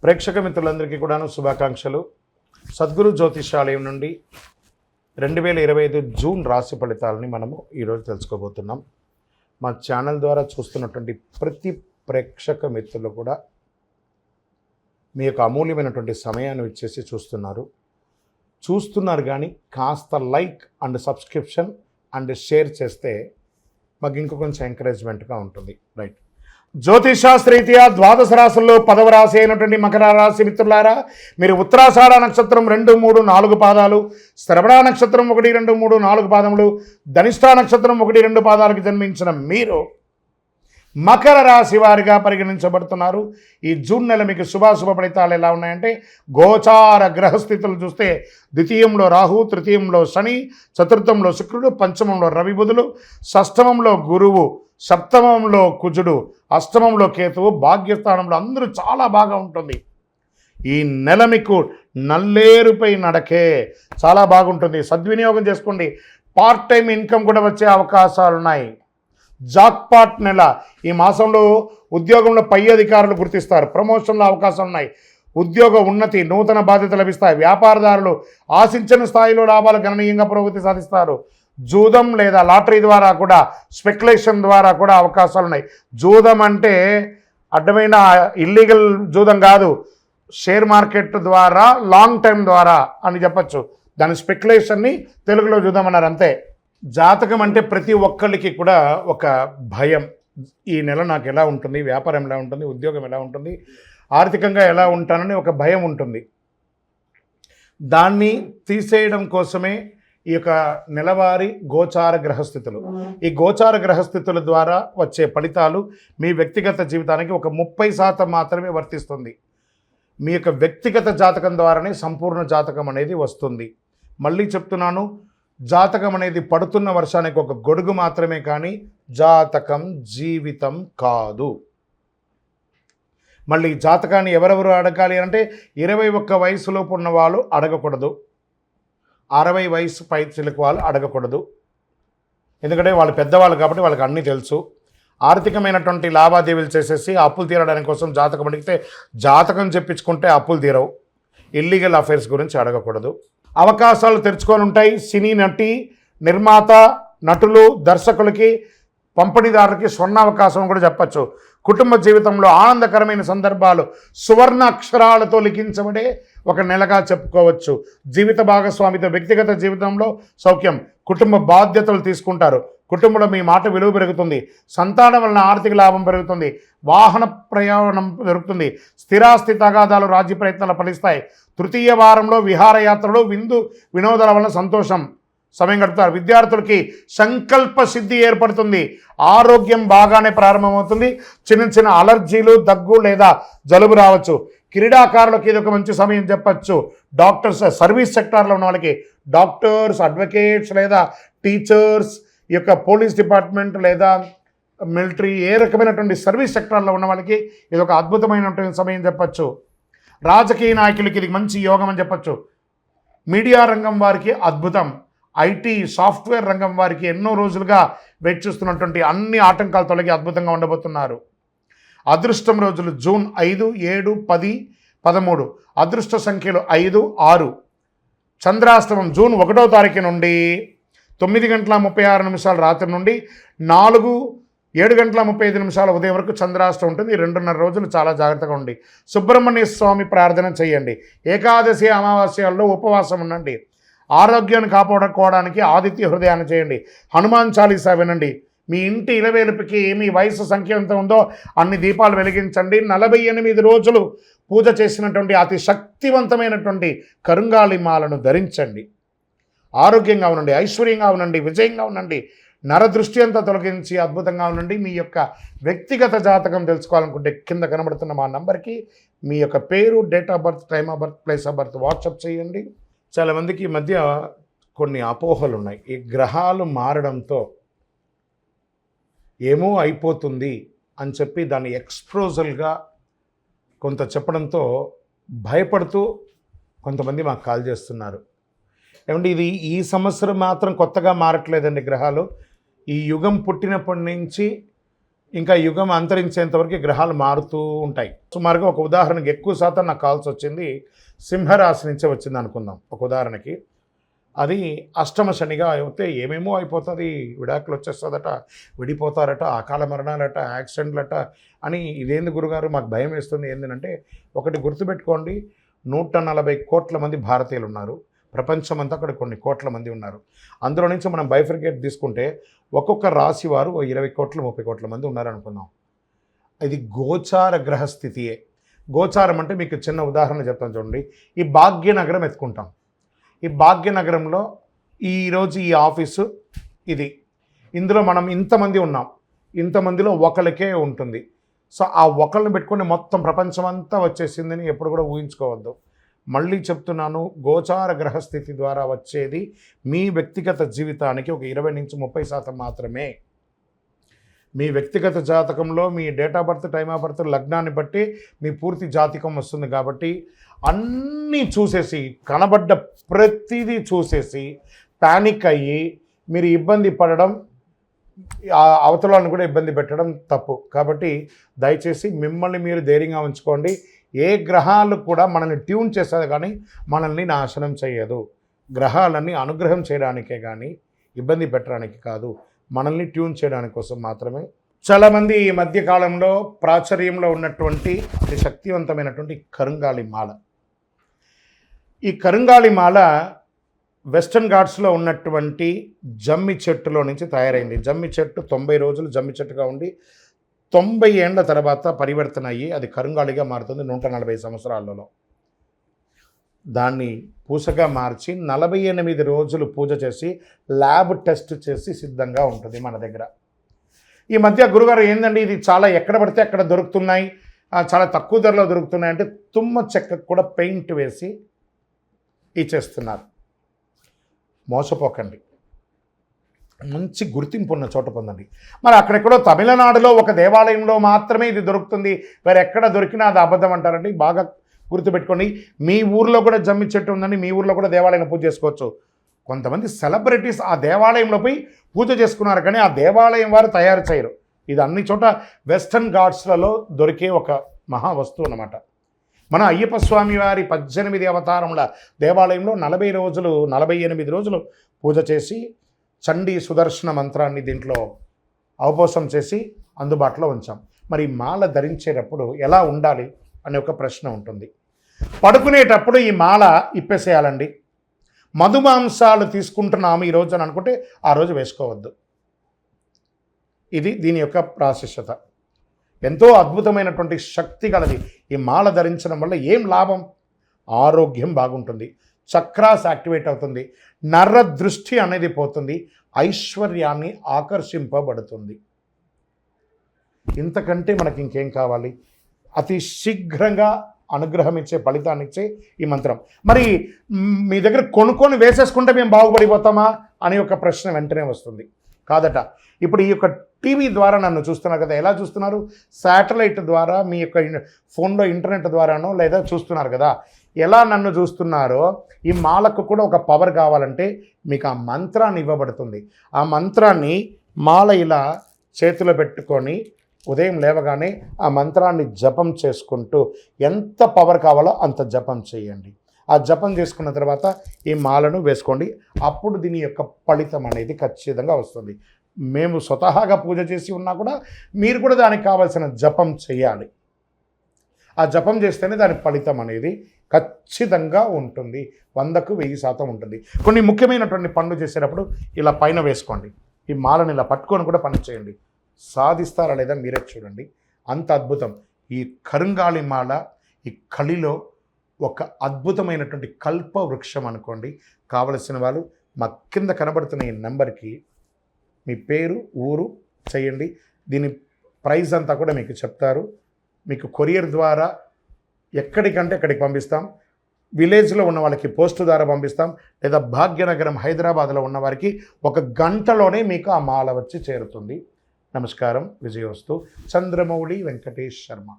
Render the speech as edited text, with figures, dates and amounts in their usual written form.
ప్రేక్షక మిత్రులందరికీ కూడాను శుభాకాంక్షలు. సద్గురు జ్యోతిషాలయం నుండి 2025 జూన్ రాశి ఫలితాలని మనము ఈరోజు తెలుసుకోబోతున్నాం. మా ఛానల్ ద్వారా చూస్తున్నటువంటి ప్రతి ప్రేక్షక మిత్రులు కూడా మీ యొక్క అమూల్యమైనటువంటి సమయాన్ని ఇచ్చేసి చూస్తున్నారు కానీ కాస్త like and subscription and share చేస్తే మాకు ఇంకో కొంచెం ఎంకరేజ్మెంట్గా ఉంటుంది. రైట్, జ్యోతిషాస్త్రరీత్యా ద్వాదశ రాశుల్లో 10వ రాశి అయినటువంటి మకర రాశి మిత్రులారా, మీరు ఉత్తరాషాఢ నక్షత్రం 2, 3, 4 పాదాలు, శ్రవణ నక్షత్రం 1, 2, 3, 4 పాదములు, ధనిష్ఠా నక్షత్రం 1, 2 పాదాలకు జన్మించిన మీరు మకర రాశి వారిగా పరిగణించబడుతున్నారు. ఈ జూన్ నెల మీకు శుభాశుభ ఫలితాలు ఎలా ఉన్నాయంటే, గోచార గ్రహస్థితులు చూస్తే ద్వితీయంలో రాహు, తృతీయంలో శని, చతుర్థంలో శుక్రుడు, పంచమంలో రవి బుధులు, షష్టమంలో గురువు, సప్తమంలో కుజుడు, అష్టమంలో కేతువు, భాగ్యస్థానంలో అందరూ చాలా బాగా ఉంటుంది. ఈ నెల మీకు నల్లేరుపై నడకే చాలా బాగుంటుంది. సద్వినియోగం చేసుకోండి. పార్ట్ టైం ఇన్కమ్ కూడా వచ్చే అవకాశాలు ఉన్నాయి. జాక్పాట్ నెల. ఈ మాసంలో ఉద్యోగంలో పై అధికారులు గుర్తిస్తారు. ప్రమోషన్ల అవకాశాలు ఉన్నాయి. ఉద్యోగ ఉన్నతి, నూతన బాధ్యతలు లభిస్తాయి. వ్యాపారదారులు ఆశించిన స్థాయిలో లాభాలు గణనీయంగా పురోగతి సాధిస్తారు. జూదం లేదా లాటరీ ద్వారా కూడా, స్పెక్యులేషన్ ద్వారా కూడా అవకాశాలు ఉన్నాయి. జూదం అంటే అడ్డమైన ఇల్లీగల్ జూదం కాదు, షేర్ మార్కెట్ ద్వారా లాంగ్ టైం ద్వారా అని చెప్పచ్చు. దాని స్పెక్యులేషన్ని తెలుగులో జూదం అన్నారు అంతే. జాతకం అంటే ప్రతి ఒక్కరికి కూడా ఒక భయం. ఈ నెల నాకు ఎలా ఉంటుంది, వ్యాపారం ఎలా ఉంటుంది, ఉద్యోగం ఎలా ఉంటుంది, ఆర్థికంగా ఎలా ఉంటానని ఒక భయం ఉంటుంది. దాన్ని తీసేయడం కోసమే ఈ యొక్క నెలవారీ గోచార గ్రహస్థితులు. ఈ గోచార గ్రహస్థితుల ద్వారా వచ్చే ఫలితాలు మీ వ్యక్తిగత జీవితానికి ఒక 30% మాత్రమే వర్తిస్తుంది. మీ యొక్క వ్యక్తిగత జాతకం ద్వారానే సంపూర్ణ జాతకం అనేది వస్తుంది. మళ్ళీ చెప్తున్నాను, జాతకం అనేది పడుతున్న వర్షానికి ఒక గొడుగు మాత్రమే, కానీ జాతకం జీవితం కాదు. మళ్ళీ జాతకాన్ని ఎవరెవరు అడగాలి అంటే 21 వయసులోపు ఉన్న వాళ్ళు అడగకూడదు, 60 వయసు పై చిలుకు వాళ్ళు అడగకూడదు. ఎందుకంటే వాళ్ళు పెద్దవాళ్ళు కాబట్టి వాళ్ళకి అన్నీ తెలుసు. ఆర్థికమైనటువంటి లావాదేవీలు చేసేసి అప్పులు తీరడానికి కోసం జాతకం అడిగితే, జాతకం చెప్పించుకుంటే అప్పులు తీరవు. ఇల్లీగల్ అఫైర్స్ గురించి అడగకూడదు. అవకాశాలు తెరుచుకొని ఉంటాయి. సినీ నటి, నిర్మాత, నటులు, దర్శకులకి, పంపిణీదారులకి స్వర్ణ అవకాశం కూడా చెప్పచ్చు. కుటుంబ జీవితంలో ఆనందకరమైన సందర్భాలు సువర్ణ అక్షరాలతో లిఖించబడే ఒక నెలగా చెప్పుకోవచ్చు. జీవిత భాగస్వామితో వ్యక్తిగత జీవితంలో సౌఖ్యం, కుటుంబ బాధ్యతలు తీసుకుంటారు. కుటుంబంలో మీ మాట విలువ పెరుగుతుంది. సంతానం వలన ఆర్థిక లాభం పెరుగుతుంది. వాహన ప్రయాణం జరుగుతుంది. స్థిరాస్తి తగాదాలు, రాజ్య ప్రయత్నాలు ఫలిస్తాయి. తృతీయ వారంలో విహారయాత్రలు, వినోదాల వలన సంతోషం సమయం గడుపుతారు. విద్యార్థులకి సంకల్ప సిద్ధి ఏర్పడుతుంది. ఆరోగ్యం బాగానే ప్రారంభమవుతుంది. చిన్న చిన్న అలర్జీలు, దగ్గు లేదా జలుబు రావచ్చు. క్రీడాకారులకి ఇది ఒక మంచి సమయం చెప్పచ్చు. డాక్టర్స్, సర్వీస్ సెక్టార్లో ఉన్న వాళ్ళకి, డాక్టర్స్, అడ్వకేట్స్ లేదా టీచర్స్, ఈ యొక్క పోలీస్ డిపార్ట్మెంట్ లేదా మిలిటరీ, ఏ రకమైనటువంటి సర్వీస్ సెక్టార్లో ఉన్న వాళ్ళకి ఇది ఒక అద్భుతమైనటువంటి సమయం చెప్పచ్చు. రాజకీయ నాయకులకి ఇది మంచి యోగం అని చెప్పచ్చు. మీడియా రంగం వారికి అద్భుతం. ఐటీ, సాఫ్ట్వేర్ రంగం వారికి ఎన్నో రోజులుగా వెయిట్ చేస్తున్నటువంటి అన్ని ఆటంకాలు తొలగి అద్భుతంగా ఉండబోతున్నారు. అదృష్టం రోజులు జూన్ 5, 7, 10, 13. అదృష్ట సంఖ్యలు 5, 6. చంద్రాష్టమం జూన్ 1వ తారీఖు నుండి 9:36 రాత్రి నుండి 7:35 ఉదయం వరకు చంద్రాష్టం ఉంటుంది. 2.5 రోజులు చాలా జాగ్రత్తగా ఉండి సుబ్రహ్మణ్య స్వామి ప్రార్థన చేయండి. ఏకాదశి, అమావాస్యాల్లో ఉపవాసం ఉండండి. ఆరోగ్యాన్ని కాపాడుకోవడానికి ఆదిత్య హృదయాన్ని చేయండి. హనుమాన్ చాలీసా వినండి. మీ ఇంటి ఇలవేలుపుకి మీ వయసు సంఖ్య ఎంత ఉందో అన్ని దీపాలు వెలిగించండి. 48 రోజులు పూజ చేసినటువంటి అతి శక్తివంతమైనటువంటి కరుంగాళి మాలను ధరించండి. ఆరోగ్యంగా ఉండండి, ఐశ్వర్యంగా ఉండండి, విజయంగా ఉండండి. నరదృష్టి అంతా తొలగించి అద్భుతంగా ఉండండి. మీ యొక్క వ్యక్తిగత జాతకం తెలుసుకోవాలనుకుంటే కింద కనబడుతున్న మా నంబర్కి మీ యొక్క పేరు, date of birth, time of birth, place of birth WhatsApp చేయండి. చాలామందికి ఈ మధ్య కొన్ని అపోహలు ఉన్నాయి. ఈ గ్రహాలు మారడంతో ఏమో అయిపోతుంది అని చెప్పి దాన్ని ఎక్స్ప్రోజల్గా కొంత చెప్పడంతో భయపడుతూ కొంతమంది మాకు కాల్ చేస్తున్నారు. ఏమంటే ఇది ఈ సంవత్సరం మాత్రం కొత్తగా మారట్లేదండి గ్రహాలు. ఈ యుగం పుట్టినప్పటి నుంచి ఇంకా యుగం అంతరించేంత వరకు గ్రహాలు మారుతూ ఉంటాయి. సుమారుగా ఒక ఉదాహరణకి ఎక్కువ శాతం నాకు కాల్స్ వచ్చింది సింహరాశి నుంచే వచ్చింది అనుకుందాం. ఒక ఉదాహరణకి అది అష్టమ శనిగా అయితే ఏమేమో అయిపోతుంది, విడాకులు వచ్చేస్తుందట, విడిపోతారట, అకాల మరణాలట, యాక్సిడెంట్లట అని. ఇదేంది గురుగారు మాకు భయం వేస్తుంది ఏంటంటే, ఒకటి గుర్తుపెట్టుకోండి, 140 కోట్ల మంది భారతీయులు ఉన్నారు. ప్రపంచమంతా అక్కడ కొన్ని కోట్ల మంది ఉన్నారు. అందులో నుంచి మనం బైఫర్కేట్ తీసుకుంటే ఒక్కొక్క రాశి వారు 20 కోట్లు 30 కోట్ల మంది ఉన్నారనుకుందాం. ఇది గోచార గ్రహస్థితియే. గోచారం అంటే మీకు చిన్న ఉదాహరణ చెప్తాను చూడండి. ఈ భాగ్యనగరం ఎత్తుకుంటాం. ఈ భాగ్యనగరంలో ఈరోజు ఈ ఆఫీసు ఇది, ఇందులో మనం ఇంతమంది ఉన్నాం, ఇంతమందిలో ఒకరికే ఉంటుంది. సో ఆ ఒకరిని పెట్టుకొని మొత్తం ప్రపంచం అంతా వచ్చేసిందని ఎప్పుడు కూడా ఊహించుకోవద్దు. మళ్ళీ చెప్తున్నాను, గోచార గ్రహస్థితి ద్వారా వచ్చేది మీ వ్యక్తిగత జీవితానికి ఒక 20 నుంచి 30% మాత్రమే. మీ వ్యక్తిగత జాతకంలో మీ date of birth, time of birth, లగ్నాన్ని బట్టి మీ పూర్తి జాతకం వస్తుంది. కాబట్టి అన్నీ చూసేసి, కనబడ్డ ప్రతిదీ చూసేసి ప్యానిక్ అయ్యి మీరు ఇబ్బంది పడడం, అవతలను కూడా ఇబ్బంది పెట్టడం తప్పు. కాబట్టి దయచేసి మిమ్మల్ని మీరు ధైర్యంగా ఉంచుకోండి. ఏ గ్రహాలు కూడా మనల్ని ట్యూన్ చేస్తుంది కానీ మనల్ని నాశనం చేయదు. గ్రహాలన్నీ అనుగ్రహం చేయడానికే కానీ ఇబ్బంది పెట్టడానికి కాదు, మనల్ని ట్యూన్ చేయడానికి కోసం మాత్రమే. చాలామంది ఈ మధ్యకాలంలో ప్రాచుర్యంలో ఉన్నటువంటి అతి శక్తివంతమైనటువంటి కరుంగాలి మాల. ఈ కరుంగాలి మాల వెస్టర్న్ ఘాట్స్లో ఉన్నటువంటి జమ్మి చెట్టులో నుంచి తయారైంది. జమ్మి చెట్టు 90 రోజులు జమ్మి చెట్టుగా ఉండి 90 ఏళ్ల తర్వాత పరివర్తన అయ్యి అది కరుంగాలిగా మారుతుంది 140 సంవత్సరాలలో. దాన్ని పూసగా మార్చి 48 రోజులు పూజ చేసి ల్యాబ్ టెస్ట్ చేసి సిద్ధంగా ఉంటుంది మన దగ్గర. ఈ మధ్య గురుగారు ఏందండి ఇది చాలా ఎక్కడ పడితే అక్కడ దొరుకుతున్నాయి, చాలా తక్కువ ధరలో దొరుకుతున్నాయి అంటే, తుమ్మ చెక్కకు కూడా పెయింట్ వేసి ఇచ్చేస్తున్నారు. మోసపోకండి, మంచి గుర్తింపు ఉన్న చోట పొందండి. మరి అక్కడెక్కడో తమిళనాడులో ఒక దేవాలయంలో మాత్రమే ఇది దొరుకుతుంది, వేరే ఎక్కడ దొరికినా అది అబద్ధం అంటారండి. బాగా గుర్తుపెట్టుకోండి, మీ ఊర్లో కూడా జమ్మి చెట్టు ఉందండి, మీ ఊర్లో కూడా దేవాలయం పూజ చేసుకోవచ్చు. కొంతమంది సెలబ్రిటీస్ ఆ దేవాలయంలో పోయి పూజ చేసుకున్నారు కానీ ఆ దేవాలయం వారు తయారు చేయరు. ఇది అన్ని చోట వెస్టర్న్ ఘాట్స్లలో దొరికే ఒక మహా వస్తువు అన్నమాట. మన అయ్యప్ప స్వామి వారి 18 అవతారముల దేవాలయంలో 48 రోజులు పూజ చేసి చండీ సుదర్శన మంత్రాన్ని దీంట్లో అవపోసం చేసి అందుబాటులో ఉంచాం. మరి మాల ధరించేటప్పుడు ఎలా ఉండాలి అనే ఒక ప్రశ్న ఉంటుంది. పడుకునేటప్పుడు ఈ మాల ఇప్పేసేయాలండి. మధుమాంసాలు తీసుకుంటున్నాము ఈరోజు అని అనుకుంటే ఆ రోజు వేసుకోవద్దు. ఇది దీని యొక్క ప్రాశస్యత. ఎంతో అద్భుతమైనటువంటి శక్తి కలది. ఈ మాల ధరించడం వల్ల ఏం లాభం? ఆరోగ్యం బాగుంటుంది, చక్రాస్ యాక్టివేట్ అవుతుంది, నర్ర దృష్టి అనేది పోతుంది, ఐశ్వర్యాన్ని ఆకర్షింపబడుతుంది. ఇంతకంటే మనకి ఇంకేం కావాలి? అతి శీఘ్రంగా అనుగ్రహం ఇచ్చే, ఫలితాన్ని ఇచ్చే ఈ మంత్రం. మరి మీ దగ్గర కొనుక్కొని వేసేసుకుంటే మేము బాగుపడిపోతామా అనే ఒక ప్రశ్న వెంటనే వస్తుంది. కాదట. ఇప్పుడు ఈ యొక్క టీవీ ద్వారా నన్ను చూస్తున్నారు కదా, ఎలా చూస్తున్నారు? శాటిలైట్ ద్వారా, మీ యొక్క ఫోన్లో ఇంటర్నెట్ ద్వారానో లేదా చూస్తున్నారు కదా. ఎలా నన్ను చూస్తున్నారో ఈ మాలకు కూడా ఒక పవర్ కావాలంటే మీకు ఆ మంత్రాన్ని ఇవ్వబడుతుంది. ఆ మంత్రాన్ని మాల ఇలా చేతిలో పెట్టుకొని ఉదయం లేవగానే ఆ మంత్రాన్ని జపం చేసుకుంటూ ఎంత పవర్ కావాలో అంత జపం చేయండి. ఆ జపం చేసుకున్న తర్వాత ఈ మాలను వేసుకోండి. అప్పుడు దీని యొక్క ఫలితం అనేది ఖచ్చితంగా వస్తుంది. మేము స్వతహాగా పూజ చేసి ఉన్నా కూడా మీరు కూడా దానికి కావాల్సిన జపం చేయాలి. ఆ జపం చేస్తేనే దాని ఫలితం అనేది ఖచ్చితంగా ఉంటుంది. 100కు 1000% ఉంటుంది. కొన్ని ముఖ్యమైనటువంటి పనులు చేసేటప్పుడు ఇలా పైన వేసుకోండి. ఈ మాలను ఇలా పట్టుకొని కూడా పని చేయండి. సాధిస్తారా లేదా మీరే చూడండి. అంత అద్భుతం. ఈ కరుంగాలి మాల ఈ కలిలో ఒక అద్భుతమైనటువంటి కల్ప వృక్షం అనుకోండి. కావలసిన వాళ్ళు మా కింద కనబడుతున్న ఈ నెంబర్కి మీ పేరు, ఊరు చేయండి. దీని ప్రైస్ అంతా కూడా మీకు చెప్తారు. మీకు కొరియర్ ద్వారా ఎక్కడికంటే అక్కడికి పంపిస్తాం. విలేజ్లో ఉన్న వాళ్ళకి పోస్టు ద్వారా పంపిస్తాం. లేదా భాగ్యనగరం హైదరాబాద్లో ఉన్న వారికి 1 గంటలోనే మీకు ఆ మాల వచ్చి చేరుతుంది. నమస్కారం. విజయోస్తు. చంద్రమౌళి వెంకటేష్ శర్మ.